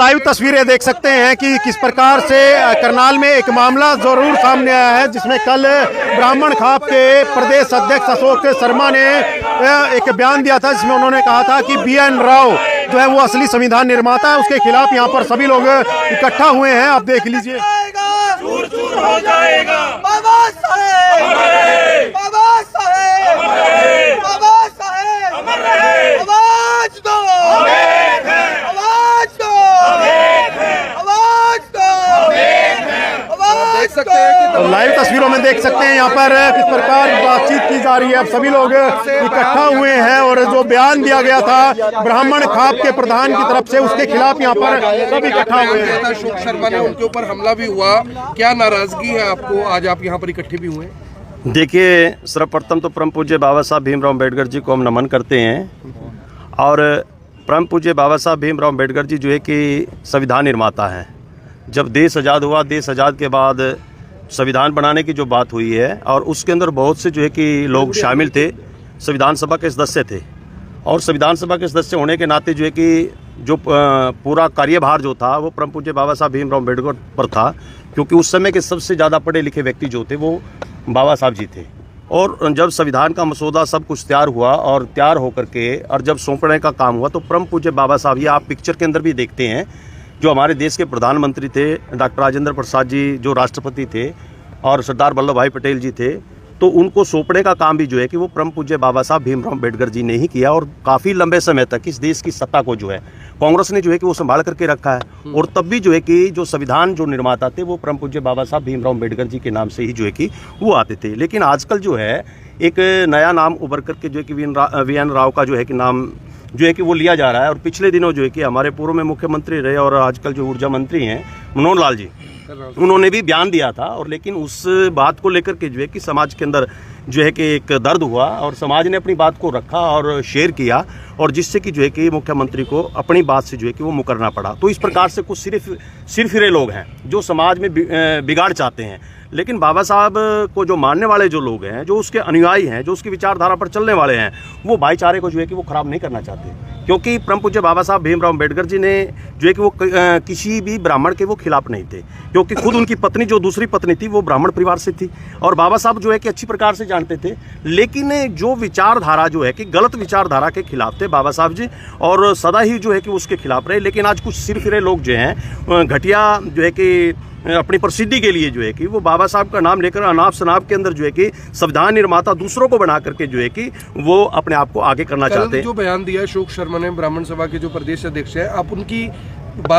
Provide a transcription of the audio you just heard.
Live तस्वीरें देख सकते हैं कि किस प्रकार से करनाल में एक मामला जरूर सामने आया है, जिसमें कल ब्राह्मण खाप के प्रदेश अध्यक्ष अशोक शर्मा ने एक बयान दिया था, जिसमें उन्होंने कहा था कि BN राव जो है वो असली संविधान निर्माता है। उसके खिलाफ यहाँ पर सभी लोग इकट्ठा हुए हैं। आप देख लीजिए, चूर चूर हो जाएगा बाबा साहेब, बाबा साहेब, बाबा साहेब, अमर रहे, आवाज दो, आवाज दो, आवाज दो, देख सकते हैं कि लाइव तस्वीरों में देख सकते हैं यहाँ पर किस प्रकार बातचीत की जा रही है। अब सभी लोग इकट्ठा हुए हैं और जो बयान दिया गया था ब्राह्मण खाप के प्रधान की तरफ से, उसके खिलाफ यहाँ पर सब इकट्ठा हुए हैं। अशोक शर्मा ने, उनके ऊपर हमला भी हुआ, क्या नाराजगी है आपको, आज आप यहाँ पर इकट्ठे भी हुए? देखिए, सर्वप्रथम तो परम पूज्य बाबा साहब भीमराव अम्बेडकर जी को हम नमन करते हैं। और परम पूज्य बाबा साहब भीमराव अम्बेडकर जी जो है कि संविधान निर्माता हैं। जब देश आज़ाद हुआ, देश आज़ाद के बाद संविधान बनाने की जो बात हुई है, और उसके अंदर बहुत से जो है कि लोग शामिल थे, संविधान सभा के सदस्य थे। और संविधान सभा के सदस्य होने के नाते जो है कि जो पूरा कार्यभार जो था वो परम पूज्य बाबा साहब भीमराव अम्बेडकर पर था, क्योंकि उस समय के सबसे ज़्यादा पढ़े लिखे व्यक्ति जो थे वो बाबा साहब जी थे। और जब संविधान का मसौदा सब कुछ तैयार हुआ और तैयार होकर के और जब सौंपने का काम हुआ, तो परम पूज्य बाबा साहब, ये आप पिक्चर के अंदर भी देखते हैं, जो हमारे देश के प्रधानमंत्री थे डॉक्टर राजेंद्र प्रसाद जी, जो राष्ट्रपति थे, और सरदार वल्लभ भाई पटेल जी थे, तो उनको सौंपने का काम भी जो है कि वो परम पूज्य बाबा साहब भीमराव अम्बेडकर जी ने ही किया। और काफ़ी लंबे समय तक इस देश की सत्ता को जो है कांग्रेस ने जो है कि वो संभाल करके रखा है। और तब भी जो है कि जो संविधान जो निर्माता थे वो परम पूज्य बाबा साहब भीमराव अम्बेडकर जी के नाम से ही जो है कि वो आते थे। लेकिन आजकल जो है एक नया नाम उभर करके जो है कि VN राव का जो है कि नाम जो है कि वो लिया जा रहा है। और पिछले दिनों जो है कि हमारे पूर्व में मुख्यमंत्री रहे और आजकल जो ऊर्जा मंत्री हैं मनोहर लाल जी, उन्होंने भी बयान दिया था। और लेकिन उस बात को लेकर के जो है कि समाज के अंदर जो है कि एक दर्द हुआ, और समाज ने अपनी बात को रखा और शेयर किया, और जिससे कि जो है कि मुख्यमंत्री को अपनी बात से जो है कि वो मुकरना पड़ा। तो इस प्रकार से कुछ सिरफिरे लोग हैं जो समाज में बिगाड़ चाहते हैं। लेकिन बाबा साहब को जो मानने वाले जो लोग हैं, जो उसके अनुयायी हैं, जो उसकी विचारधारा पर चलने वाले हैं, वो भाईचारे को जो है कि वो खराब नहीं करना चाहते। क्योंकि परम पूज्य बाबा साहब भीमराव अम्बेडकर जी ने जो है कि वो किसी भी ब्राह्मण के वो खिलाफ नहीं थे, क्योंकि खुद उनकी पत्नी जो दूसरी पत्नी थी वो ब्राह्मण परिवार से थी, और बाबा साहब जो है कि अच्छी प्रकार से जानते थे। लेकिन जो विचारधारा जो है कि गलत विचारधारा के खिलाफ थे बाबा साहब जी, और सदा ही जो है कि उसके खिलाफ रहे। लेकिन आज कुछ सिरफिरे लोग जो हैं घटिया जो है कि अपनी प्रसिद्धि के लिए जो है कि वो बाबा साहब का नाम लेकर अनाप शनाप के अंदर जो है कि संविधान निर्माता दूसरों को बना करके जो है कि वो अपने आप को आगे करना चाहते हैं। जो बयान दिया अशोक शर्मा ने, ब्राह्मण सभा के जो प्रदेश अध्यक्ष है, आप उनकी